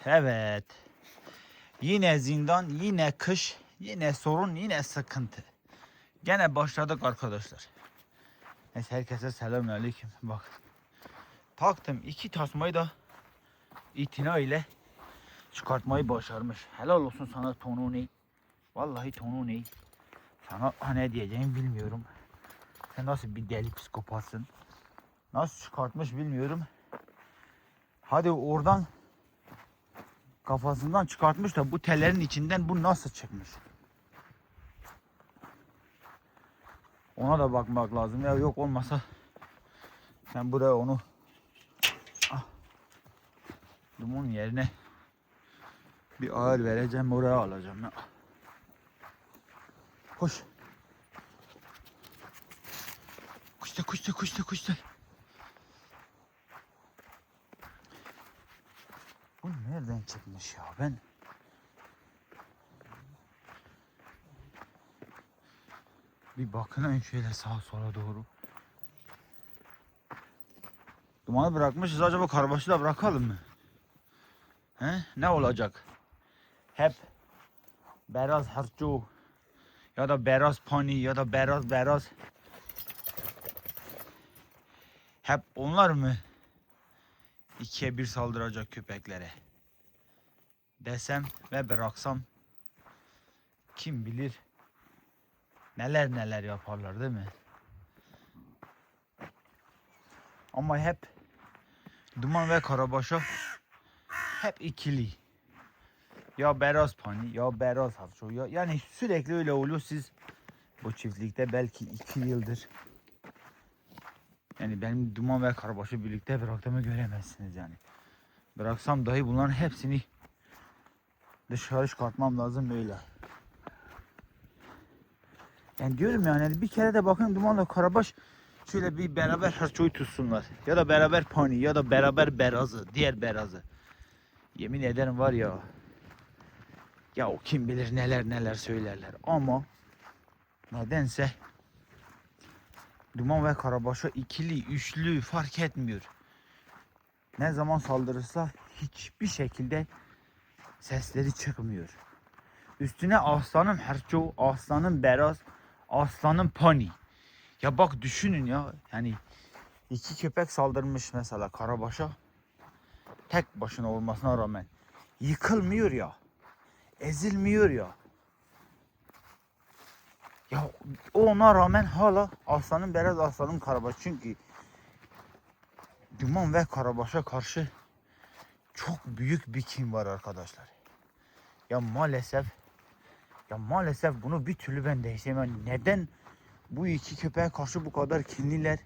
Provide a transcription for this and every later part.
Evet. Yine zindan, yine kış, yine sorun, yine sıkıntı. Gene başladık arkadaşlar. Neyse herkese selamünaleyküm. Bak. Taktım iki tasmayı da itina ile çıkartmayı başarmış. Helal olsun sana Tonuni. Vallahi Tonuni. Sana ne diyeceğimi bilmiyorum. Sen nasıl bir deli psikopatsın. Nasıl çıkartmış bilmiyorum. Hadi oradan kafasından çıkartmış da bu tellerin içinden bu nasıl çıkmış? Ona da bakmak lazım ya, yok olmasa ben buraya onu dumun yerine bir ağır vereceğim, oraya alacağım ya. Koş. Kuşta. Bu nereden çıkmış ya ben? Bir bakın şöyle sağa sola doğru. Dumanı bırakmışız, acaba karabaşı da bırakalım mı? He? Ne olacak? Hep Beraz harcu ya da Beraz pani ya da Beraz. Hep onlar mı ikiye bir saldıracak köpeklere? Desem ve bıraksam kim bilir neler yaparlar değil mi? Ama hep Duman ve Karabaş'a hep ikili. Ya Beraz pani ya Beraz harcu ya, yani sürekli öyle oluyor. Siz bu çiftlikte belki 2 yıldır, yani benim Duman ve Karabaş'ı birlikte bıraktığımı göremezsiniz yani. Bıraksam dahi bunların hepsini dışarı çıkartmam lazım böyle. Yani diyorum yani bir kere de bakın Dumanla Karabaş şöyle bir beraber harçoyu tutsunlar. Ya da beraber pani ya da beraber Beraz'ı, diğer Beraz'ı. Yemin ederim var ya. Ya o kim bilir neler söylerler ama nedense Duman ve Karabaş'a ikili, üçlü fark etmiyor. Ne zaman saldırırsa hiçbir şekilde sesleri çıkmıyor. Üstüne aslanım Herço, aslanım Beraz, aslanım Pani. Ya bak düşünün ya, yani iki köpek saldırmış mesela Karabaş'a. Tek başına olmasına rağmen yıkılmıyor ya, ezilmiyor ya. Ya ona rağmen hala aslanım Beraz, aslanım Karabaş. Çünkü Duman ve Karabaş'a karşı çok büyük bir kin var arkadaşlar. Ya maalesef bunu bir türlü ben değiştiremem. Neden bu iki köpeğe karşı bu kadar kinliler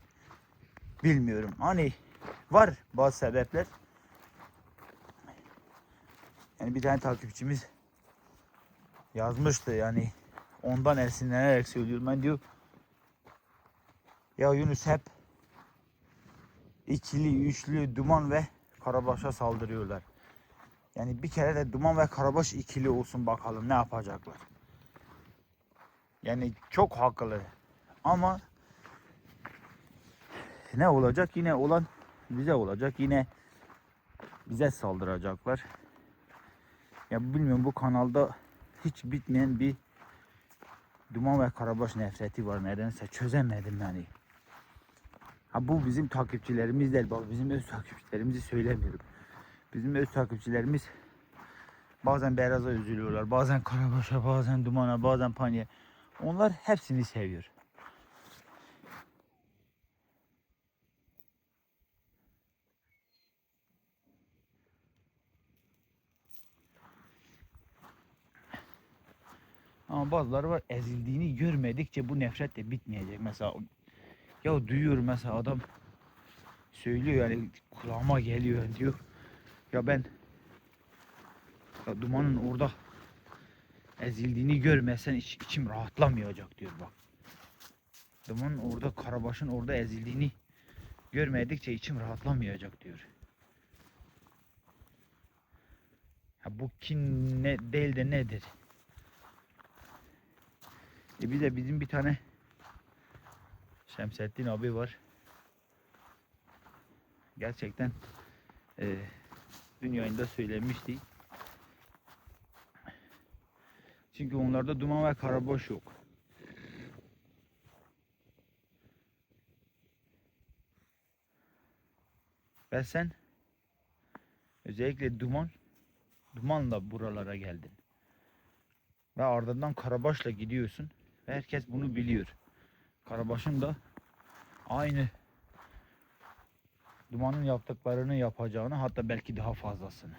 bilmiyorum. Hani var bazı sebepler. Yani bir tane takipçimiz yazmıştı, yani ondan esinlenerek söylüyorum. Ben diyor ya Yunus, hep ikili, üçlü Duman ve Karabaş'a saldırıyorlar. Yani bir kere de Duman ve Karabaş ikili olsun bakalım ne yapacaklar. Yani çok haklı. Ama ne olacak? Yine olan bize olacak. Yine bize saldıracaklar. Ya bilmiyorum, bu kanalda hiç bitmeyen bir Duman ve Karabaş nefreti var. Nedense çözemedim yani. Ha bu bizim takipçilerimiz değil. Bak bizim öz takipçilerimizi söylemiyorum. Bizim öz takipçilerimiz bazen Beraz'a üzülüyorlar. Bazen Karabaş'a, bazen Duman'a, bazen Pani'ye. Onlar hepsini seviyor. Ama bazıları var, ezildiğini görmedikçe bu nefret de bitmeyecek. Mesela ya duyuyorum, mesela adam söylüyor, yani kulağıma geliyor diyor. Ya ben ya Duman'ın orada ezildiğini görmesen içim rahatlamayacak diyor bak. Duman'ın orada, Karabaş'ın orada ezildiğini görmedikçe içim rahatlamayacak diyor. Ya bu kin ne değil de nedir? Bir de bizim bir tane Şemsettin abi var. Gerçekten Dün yayında söylemişti. Çünkü onlarda duman ve karabaş yok. Ve sen özellikle dumanla buralara geldin. Ve ardından karabaşla gidiyorsun. Ve herkes bunu biliyor. Karabaşın da aynı dumanın yaptıklarını yapacağını, hatta belki daha fazlasını.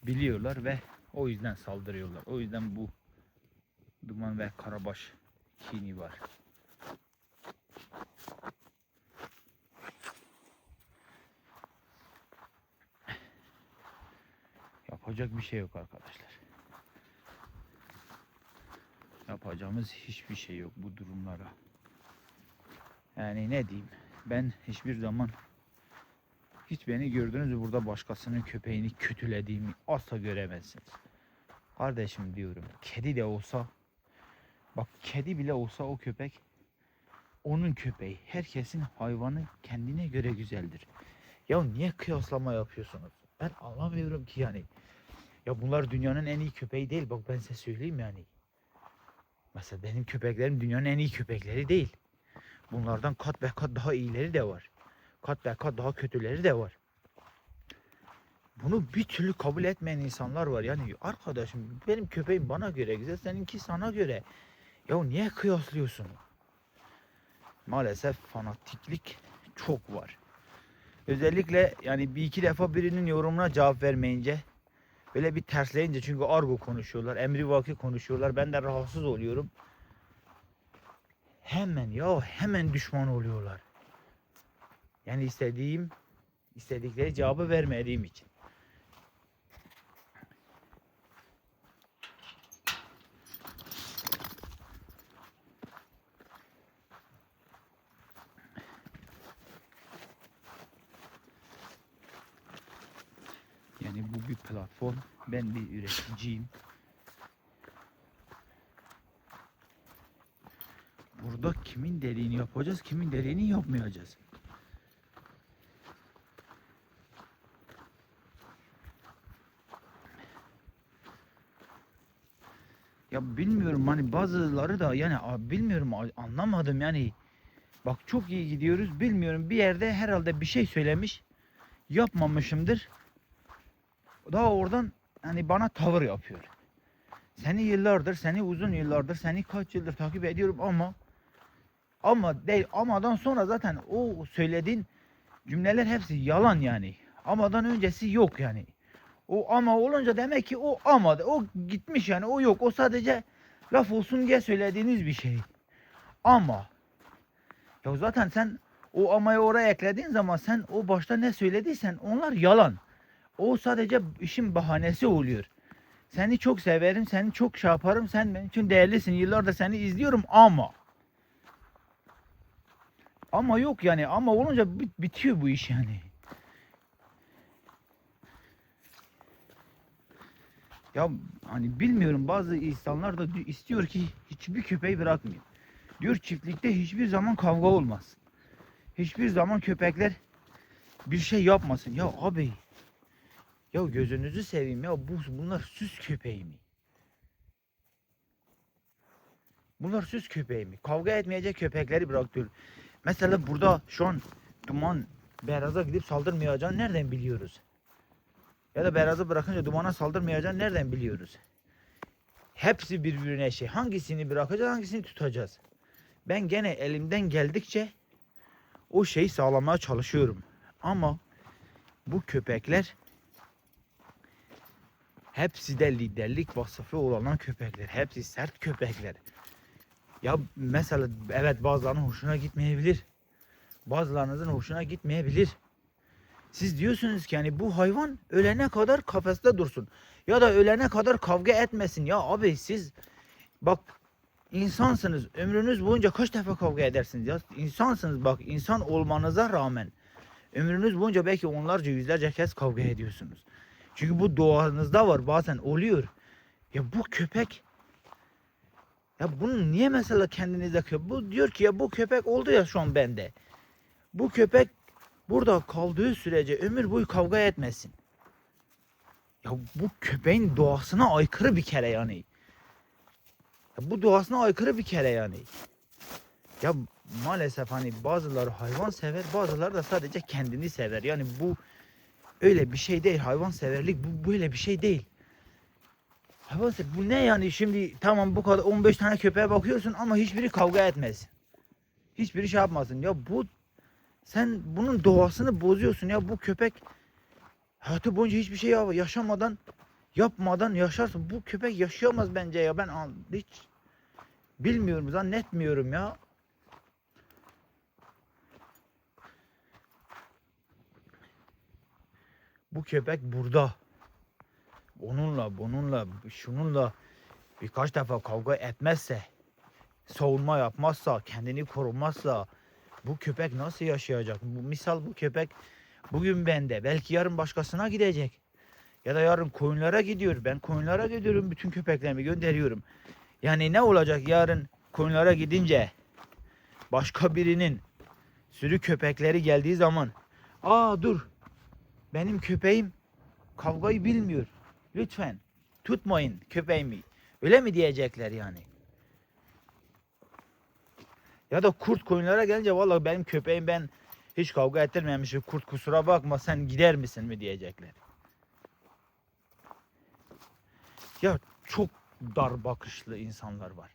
Biliyorlar ve o yüzden saldırıyorlar. O yüzden bu duman ve karabaş kini var. Yapacak bir şey yok arkadaşlar. Yapacağımız hiçbir şey yok bu durumlara. Yani ne diyeyim? Ben hiçbir zaman hiç beni gördünüz mü burada başkasının köpeğini kötülediğimi asla göremezsiniz. Kardeşim diyorum, kedi de olsa, bak kedi bile olsa o köpek onun köpeği. Herkesin hayvanı kendine göre güzeldir. Ya niye kıyaslama yapıyorsunuz? Ben anlamıyorum ki yani. Ya bunlar dünyanın en iyi köpeği değil. Bak ben size söyleyeyim yani. Mesela benim köpeklerim dünyanın en iyi köpekleri değil. Bunlardan kat be kat daha iyileri de var. Kat be kat daha kötüleri de var. Bunu bir türlü kabul etmeyen insanlar var. Yani arkadaşım benim köpeğim bana göre güzel, seninki sana göre. Ya niye kıyaslıyorsun? Maalesef fanatiklik çok var. Özellikle yani bir iki defa birinin yorumuna cevap vermeyince, böyle bir tersleyince, çünkü argo konuşuyorlar, emrivaki konuşuyorlar. Ben de rahatsız oluyorum. Hemen düşman oluyorlar. Yani istedikleri cevabı vermediğim için. Yani bu bir platform. Ben bir üreticiyim. Burada kimin dediğini yapacağız, kimin dediğini yapmayacağız. Ya bilmiyorum hani bazıları da yani bilmiyorum, anlamadım yani. Bak çok iyi gidiyoruz, bilmiyorum bir yerde herhalde bir şey söylemiş, yapmamışımdır. Daha oradan hani bana tavır yapıyor. Seni uzun yıllardır, seni kaç yıldır takip ediyorum ama değil, amadan sonra zaten o söylediğin cümleler hepsi yalan yani. Amadan öncesi yok yani. O ama olunca demek ki o gitmiş yani, o yok. O sadece laf olsun diye söylediğiniz bir şey. Ama ya zaten sen o amayı oraya eklediğin zaman sen o başta ne söylediysen onlar yalan. O sadece işin bahanesi oluyor. Seni çok severim, seni çok şey yaparım, sen benim için değerlisin. Yıllardır seni izliyorum ama yok yani, ama olunca bitiyor bu iş yani. Ya hani bilmiyorum, bazı insanlar da istiyor ki hiçbir köpeği bırakmayın. Diyor çiftlikte hiçbir zaman kavga olmaz. Hiçbir zaman köpekler bir şey yapmasın. Ya abi, ya gözünüzü seveyim ya, bunlar süs köpeği mi? Bunlar süs köpeği mi? Kavga etmeyecek köpekleri bırakıyor. Mesela burada şu an duman beyraza gidip saldırmayacağını nereden biliyoruz? Ya da beyrazı bırakınca dumana saldırmayacağını nereden biliyoruz? Hepsi birbirine şey. Hangisini bırakacağız, hangisini tutacağız? Ben gene elimden geldikçe o şeyi sağlamaya çalışıyorum. Ama bu köpekler hepsi de liderlik vasıfı olan köpekler. Hepsi sert köpekler. Ya mesela evet, bazılarının hoşuna gitmeyebilir. Bazılarınızın hoşuna gitmeyebilir. Siz diyorsunuz ki yani bu hayvan ölene kadar kafeste dursun. Ya da ölene kadar kavga etmesin. Ya abi siz bak, insansınız. Ömrünüz boyunca kaç defa kavga edersiniz ya? İnsansınız bak, insan olmanıza rağmen ömrünüz boyunca belki onlarca yüzlerce kez kavga ediyorsunuz. Çünkü bu doğanızda var, bazen oluyor. Ya bu köpek Ya bunu niye mesela kendinize bu diyor ki ya bu köpek oldu ya şu an bende. Bu köpek burada kaldığı sürece ömür boyu kavga etmesin. Ya bu köpeğin doğasına aykırı bir kere yani. Ya bu doğasına aykırı bir kere yani. Ya maalesef hani bazıları hayvan sever, bazıları da sadece kendini sever. Yani bu öyle bir şey değil. Hayvan severlik bu böyle bir şey değil. Hayvan bu ne yani şimdi tamam bu kadar 15 tane köpeğe bakıyorsun ama hiçbiri kavga etmez. Hiçbiri şey yapmasın. Ya bu sen bunun doğasını bozuyorsun ya bu köpek hayatı boyunca hiçbir şey yaşamadan yapmadan yaşarsın. Bu köpek yaşayamaz bence ya ben hiç bilmiyorum zannetmiyorum ya. Bu köpek burada. Bununla, şununla birkaç defa kavga etmezse, savunma yapmazsa, kendini korumazsa bu köpek nasıl yaşayacak? Misal bu köpek bugün bende, belki yarın başkasına gidecek. Ya da yarın koyunlara gidiyor. Ben koyunlara gidiyorum, bütün köpeklerimi gönderiyorum. Yani ne olacak yarın koyunlara gidince başka birinin sürü köpekleri geldiği zaman dur benim köpeğim kavgayı bilmiyor. Lütfen tutmayın köpeğimi. Öyle mi diyecekler yani? Ya da kurt koyunlara gelince vallahi benim köpeğim ben hiç kavga ettirmemişim. Kurt kusura bakma sen gider misin mi diyecekler. Ya çok dar bakışlı insanlar var.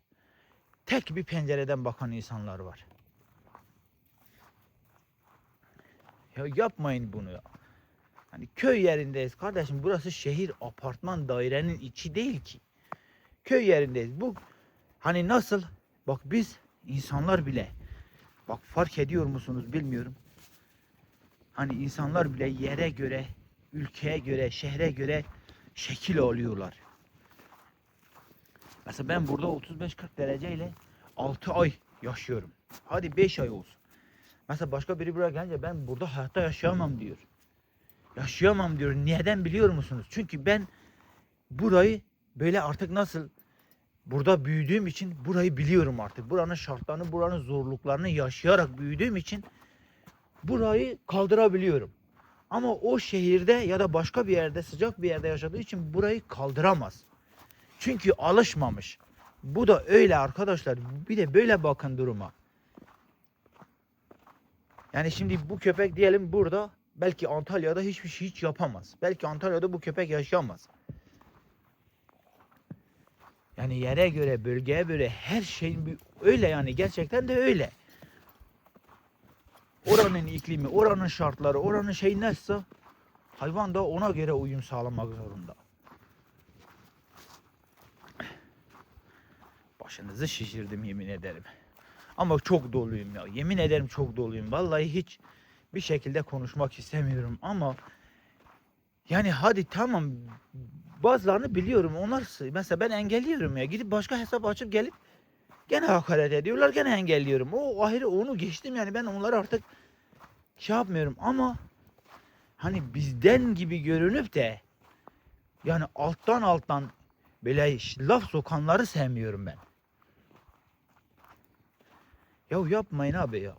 Tek bir pencereden bakan insanlar var. Ya yapmayın bunu ya. Hani köy yerindeyiz kardeşim. Burası şehir, apartman, dairenin içi değil ki. Köy yerindeyiz. Bu hani nasıl? Bak biz insanlar bile bak fark ediyor musunuz bilmiyorum. Hani insanlar bile yere göre, ülkeye göre, şehre göre şekil alıyorlar. Mesela ben burada 35-40 dereceyle 6 ay yaşıyorum. Hadi 5 ay olsun. Mesela başka biri buraya gelince ben burada hayatta yaşayamam diyor. Yaşayamam diyor. Neden biliyor musunuz? Çünkü ben burayı böyle artık nasıl burada büyüdüğüm için burayı biliyorum artık. Buranın şartlarını, buranın zorluklarını yaşayarak büyüdüğüm için burayı kaldırabiliyorum. Ama o şehirde ya da başka bir yerde, sıcak bir yerde yaşadığı için burayı kaldıramaz. Çünkü alışmamış. Bu da öyle arkadaşlar. Bir de böyle bakın duruma. Yani şimdi bu köpek diyelim burada, belki Antalya'da hiçbir şey hiç yapamaz. Belki Antalya'da bu köpek yaşayamaz. Yani yere göre, bölgeye göre her şeyin bir öyle yani gerçekten de öyle. Oranın iklimi, oranın şartları, oranın şey neyse hayvan da ona göre uyum sağlamak zorunda. Başınızı şişirdim yemin ederim. Ama çok doluyum ya. Yemin ederim çok doluyum. Vallahi hiç bir şekilde konuşmak istemiyorum ama yani hadi tamam bazılarını biliyorum. Onlar mesela ben engelliyorum ya. Gidip başka hesap açıp gelip gene hakaret ediyorlar. Gene engelliyorum. O ayrı onu geçtim yani ben onları artık şey yapmıyorum ama hani bizden gibi görünüp de yani alttan böyle laf sokanları sevmiyorum ben. Ya yapmayın abi ya.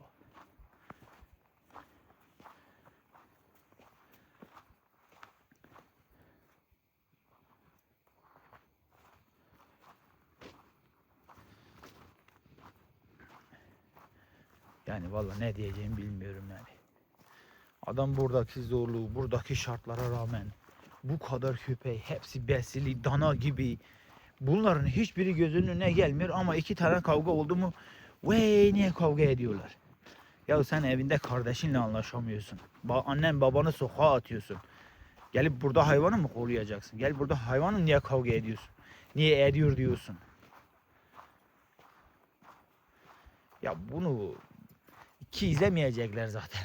Yani vallahi ne diyeceğimi bilmiyorum yani. Adam buradaki zorluğu, buradaki şartlara rağmen bu kadar köpek, hepsi besili, dana gibi. Bunların hiçbiri gözünün önüne gelmiyor ama iki tane kavga oldu mu vey niye kavga ediyorlar? Ya sen evinde kardeşinle anlaşamıyorsun. Annen babanı sokağa atıyorsun. Gelip burada hayvanı mı koruyacaksın? Gel burada hayvanı niye kavga ediyorsun? Niye ediyor diyorsun? Ya bunu ki izlemeyecekler zaten.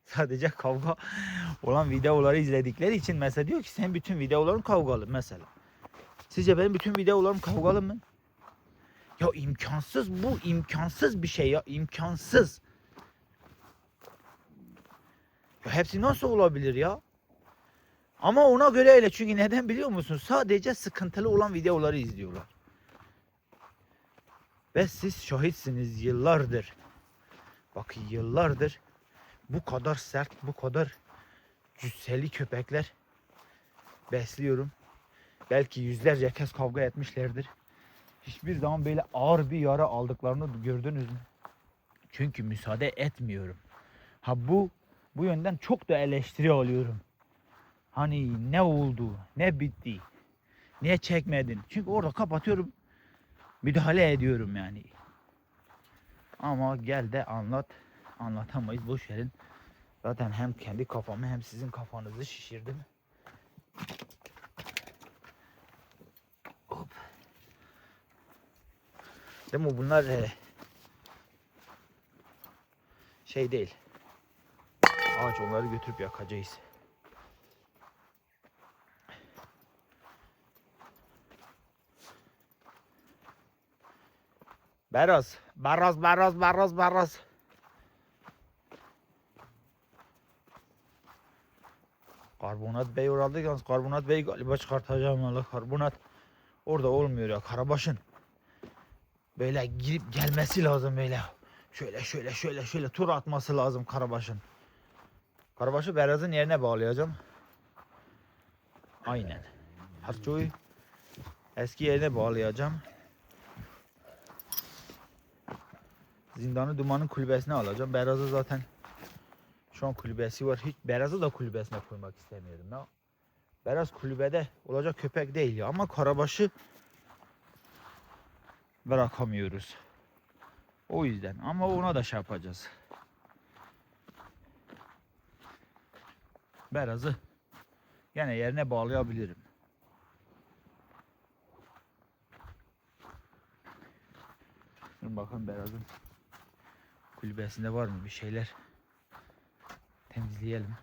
Sadece kavga olan videoları izledikleri için mesela diyor ki sen bütün videoların kavgalı mesela. Sizce benim bütün videolarım kavgalı mı? Ya imkansız bu imkansız bir şey ya imkansız. Ya hepsi nasıl olabilir ya? Ama ona göre öyle çünkü neden biliyor musun? Sadece sıkıntılı olan videoları izliyorlar. Ve siz şahitsiniz yıllardır. Bakın yıllardır bu kadar sert, bu kadar cüsseli köpekler besliyorum. Belki yüzlerce kez kavga etmişlerdir. Hiçbir zaman böyle ağır bir yara aldıklarını gördünüz mü? Çünkü müsaade etmiyorum. Ha bu yönden çok da eleştiri alıyorum. Hani ne oldu, ne bitti, niye çekmedin? Çünkü orada kapatıyorum, müdahale ediyorum yani. Ama gel de anlat, anlatamayız, boş verin. Zaten hem kendi kafamı hem sizin kafanızı şişirdim. Hop. Değil mi bunlar şey değil. Ağaç, onları götürüp yakacağız. Beraz, Beraz. Karbonat Bey orada yalnız Karbonat Bey galiba çıkartacağım valla. Karbonat orada olmuyor ya. Karabaşın böyle girip gelmesi lazım böyle. Şöyle tur atması lazım Karabaşın. Karabaşı Beraz'ın yerine bağlayacağım. Aynen. Harçoyu eski yerine bağlayacağım. Zindanı Duman'ın kulübesine alacağım. Beraz'ı zaten şu an kulübesi var. Hiç Beraz'ı da kulübesine koymak istemiyorum ya. Beraz kulübede olacak köpek değil ya. Ama Karabaş'ı bırakamıyoruz. O yüzden. Ama ona da şey yapacağız. Beraz'ı yine yerine bağlayabilirim. Dur bakın Beraz'ın kulübesinde var mı bir şeyler. Temizleyelim.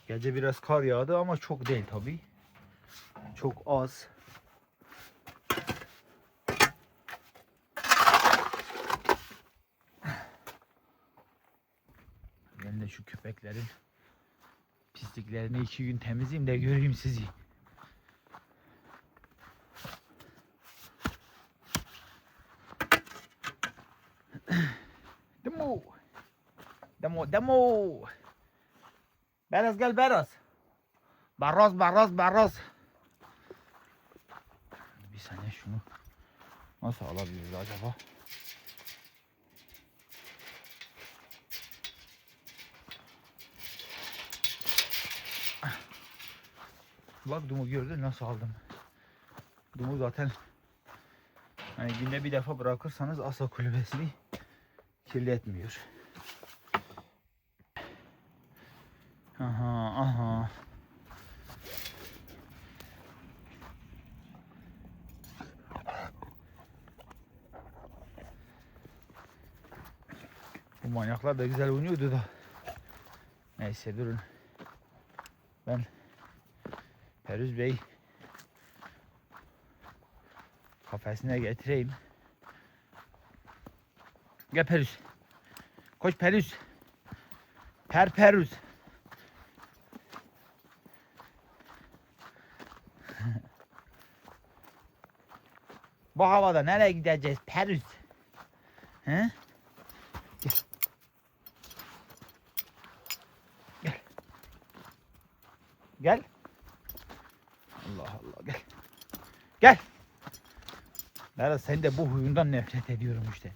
Gece biraz kar yağdı ama çok değil tabii. Çok az. Ben de şu köpeklerin pisliklerini 2 gün temizleyeyim de göreyim sizi. Demo. Beraz gel Beraz. Barroz. Bir saniye şunu nasıl alabiliriz acaba? Bak Dumu gördün nasıl aldım. Dumu zaten hani günde bir defa bırakırsanız asla kulübesini kirletmiyor. Aha. Bu manyaklar da güzel oynuyordu da. Neyse durun. Ben Perüz Bey kafesine getireyim. Gel Perüz. Koş Perüz. Perüz. Bu havada nereye gideceğiz Perüz? He? Gel. Allah gel. Beraz sen de bu huyundan nefret ediyorum işte.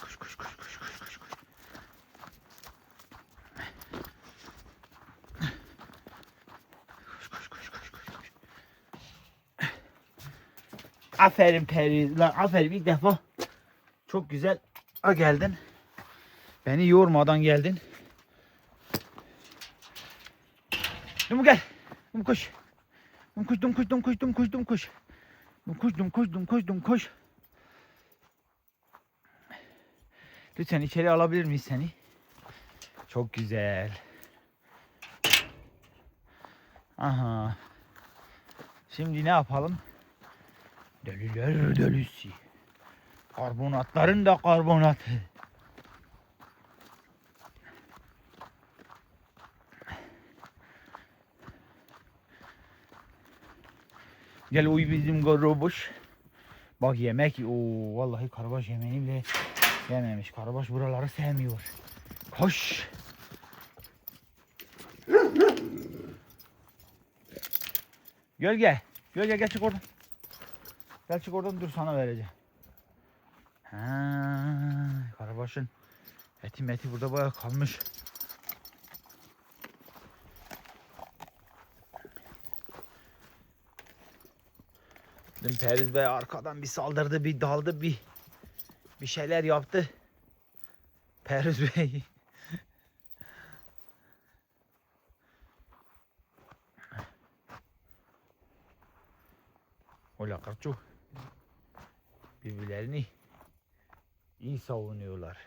Koş. Aferin Peri. Lan aferin ilk defa. Çok güzel geldin. Beni yormadan geldin. Dum gel. Dum koş. Dum koş. Lütfen içeri alabilir miyiz seni? Çok güzel. Aha. Şimdi ne yapalım? Deliler delisi. Karbonatların da karbonatı. Gel uyu bizim garobuş. Bak yemek. Oo, vallahi karabaş yemeğini bile yememiş. Karabaş buraları sevmiyor. Koş. Gölge. Gölge gel çık oradan. Gel çık oradan, dur sana vereceğim. Ha, karabaşın eti burada bayağı kalmış. Dün Periz Bey arkadan bir saldırdı, bir daldı, bir şeyler yaptı. Periz Bey. Ola karçu. Birbirlerini iyi savunuyorlar.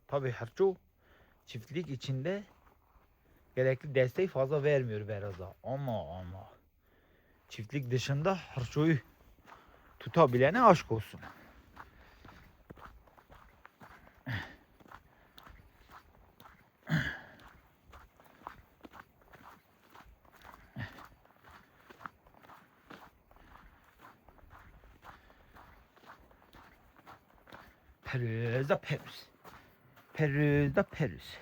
Tabii harçu çiftlik içinde gerekli desteği fazla vermiyor Beraz'a. Ama çiftlik dışında harçoyu tutabilene aşk olsun. Periz da Periz. Periz da Periz.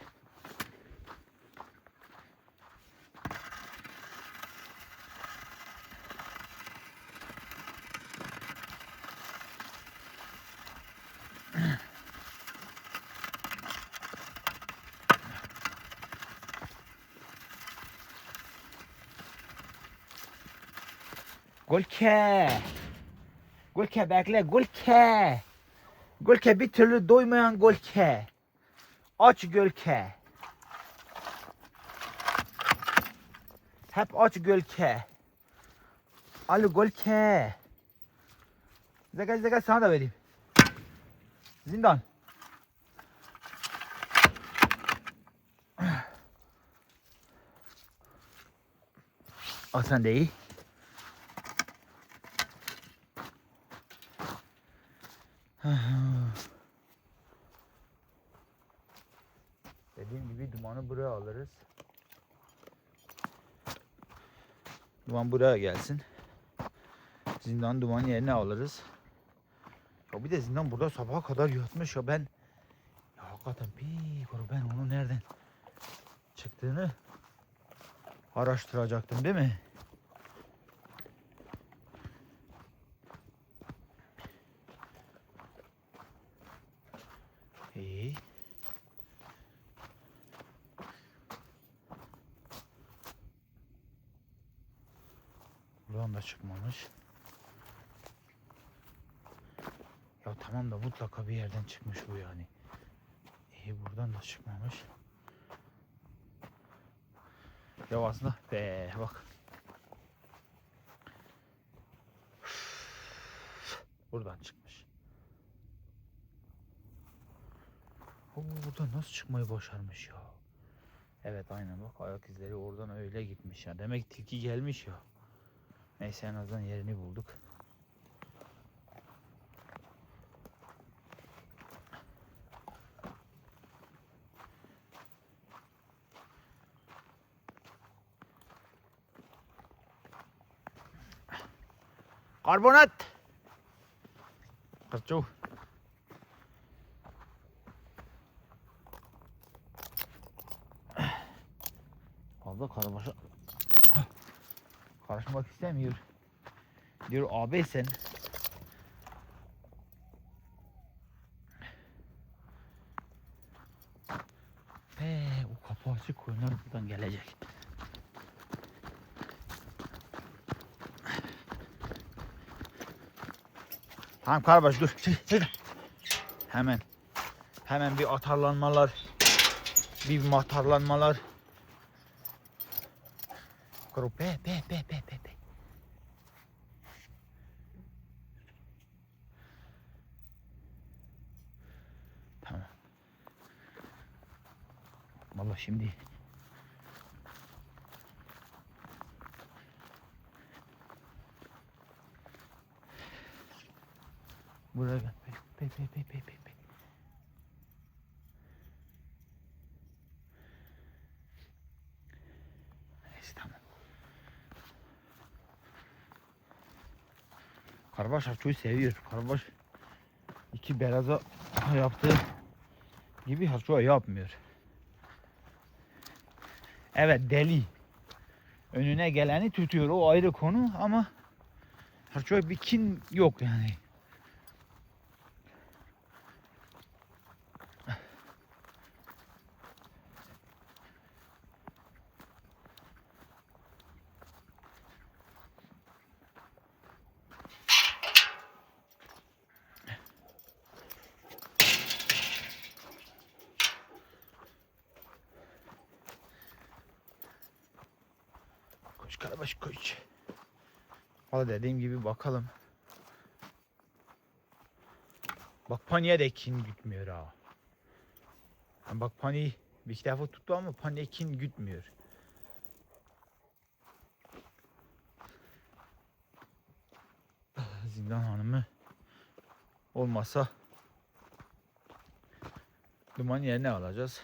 Gülke. Gülke bekle Gülke. Gülke bir türlü doymayan Gülke. Aç Gülke. Hep aç Gülke. Alo Gülke. Zeka sana da vereyim. Zindan. Al sen de iyi. Dediğim gibi dumanı buraya alırız. Duman buraya gelsin. Zindan duman yerine alırız. Ya bir de zindan burada sabaha kadar yatmış ya, ben ya hakikaten ben onu nereden çıktığını araştıracaktım değil mi? İyi. Buradan da çıkmamış. Ya tamam da mutlaka bir yerden çıkmış bu yani. İyi, buradan da çıkmamış. Ya aslında bak. Buradan çıkmış. Buradan nasıl çıkmayı başarmış ya? Evet aynen bak, ayak izleri oradan öyle gitmiş ya. Demek tilki gelmiş ya. Neyse en azından yerini bulduk. Karbonat. Kırçu. Fazla karabaşa karışmak istemiyor. Diyor abi sen. O kapı açık, koyunlar buradan gelecek. Tamam karabaş dur. Çık. Hemen bir atarlanmalar. Bir matarlanmalar. Kuru be. Tamam. Vallahi şimdi buraya gel. Be. Neyse tamam. Karabaş Harço'yu seviyor. Karabaş iki beyazı yaptığı gibi Harço'ya yapmıyor. Evet, deli. Önüne geleni tutuyor, o ayrı konu, ama Harço'ya bir kin yok yani. Koş Karabaş koş. Valla dediğim gibi bakalım. Bak paniğe de kin gütmüyor ha. Yani bak paniği bir iki defa tuttu ama paniğe kin gütmüyor. Zindan hanımı olmasa duman yerine alacağız.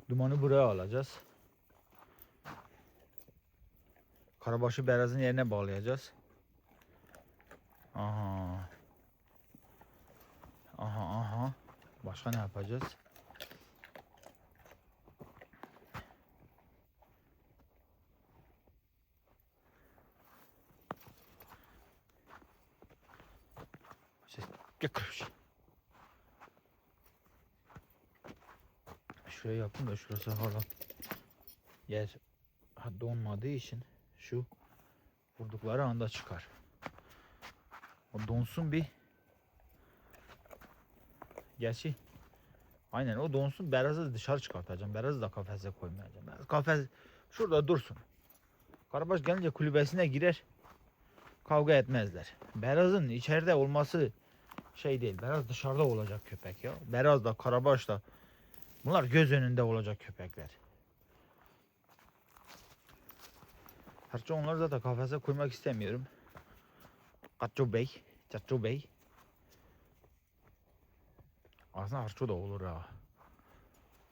Dumanı buraya alacağız. Karabaşı Beraz'ın yerine bağlayacağız. Aha. Aha. Başka ne yapacağız? Şuraya yapayım da şurası hala yer donmadığı için şu vurdukları anda çıkar. O donsun bir. Gerçi aynen o donsun, Beraz'ı dışarı çıkartacağım. Beraz'ı da kafese koymayacağım. Kafes şurada dursun. Karabaş gelince kulübesine girer. Kavga etmezler. Beraz'ın içeride olması şey değil. Beraz dışarıda olacak köpek ya. Beraz da Karabaş da bunlar göz önünde olacak köpekler. Harçça onları zaten kafese koymak istemiyorum. Çatço Bey. Aslında Harço da olur ha.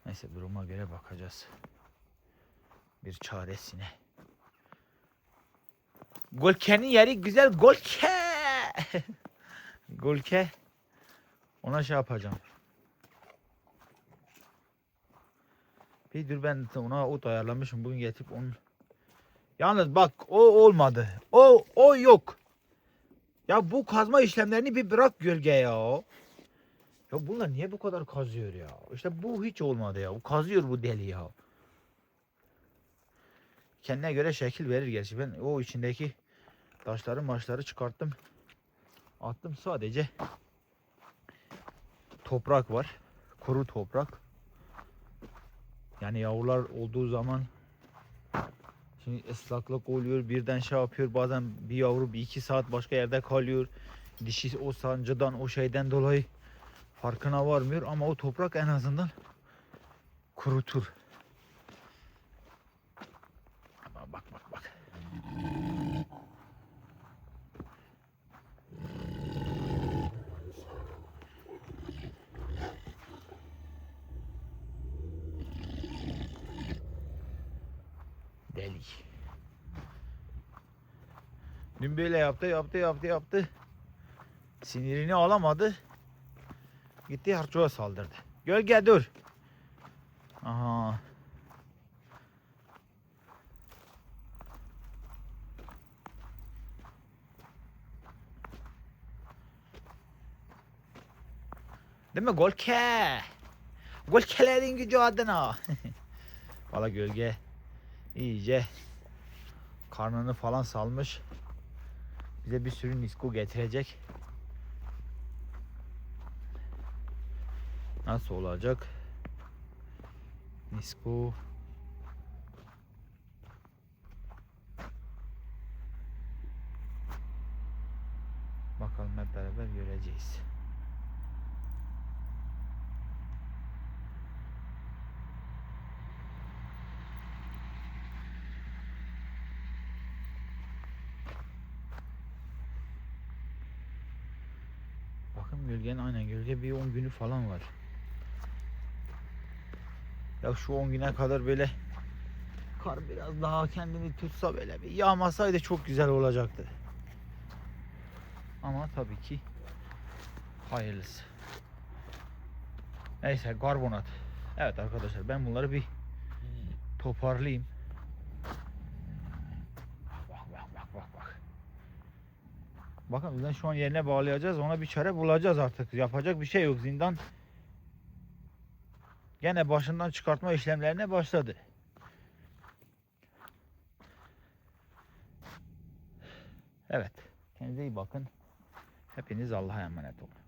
Neyse, duruma göre bakacağız. Bir çaresine. Golke'nin yeri güzel. Golke. Golke. Ona şey yapacağım. Bir dur, ben ona ot ayarlamışım. Bugün getirip onun. Yalnız bak, o olmadı. O yok. Ya bu kazma işlemlerini bir bırak gölge ya. Ya bunlar niye bu kadar kazıyor ya? İşte bu hiç olmadı ya. Bu kazıyor bu deli ya. Kendine göre şekil verir gerçi. Ben o içindeki maçları çıkarttım. Attım, sadece toprak var. Kuru toprak. Yani yavrular olduğu zaman şimdi ıslaklık oluyor. Birden şey yapıyor. Bazen bir yavru bir iki saat başka yerde kalıyor. Dişi o sancıdan, o şeyden dolayı farkına varmıyor. Ama o toprak en azından kurutur. Ama bak. Deli. Dün böyle yaptı. Sinirini alamadı. Gitti Harço'ya saldırdı. Gölge dur. Aha. Değil mi Golke? Golkelerin gücü adına. Valla gölge iyice karnını falan salmış. Bize bir sürü nisko getirecek. Nasıl olacak? Nisko. Bakalım, hep beraber göreceğiz. Bakın gölgenin, aynen gölge bir 10 günü falan var. Ya şu 10 güne kadar böyle kar biraz daha kendini tutsa, böyle bir yağmasaydı çok güzel olacaktı. Ama tabii ki hayırlısı. Neyse, karbonat. Evet arkadaşlar, ben bunları bir toparlayayım. Bak. Bakın bizden şu an yerine bağlayacağız. Ona bir çare bulacağız artık. Yapacak bir şey yok. Zindan gene başından çıkartma işlemlerine başladı. Evet. Kendinize iyi bakın. Hepiniz Allah'a emanet olun.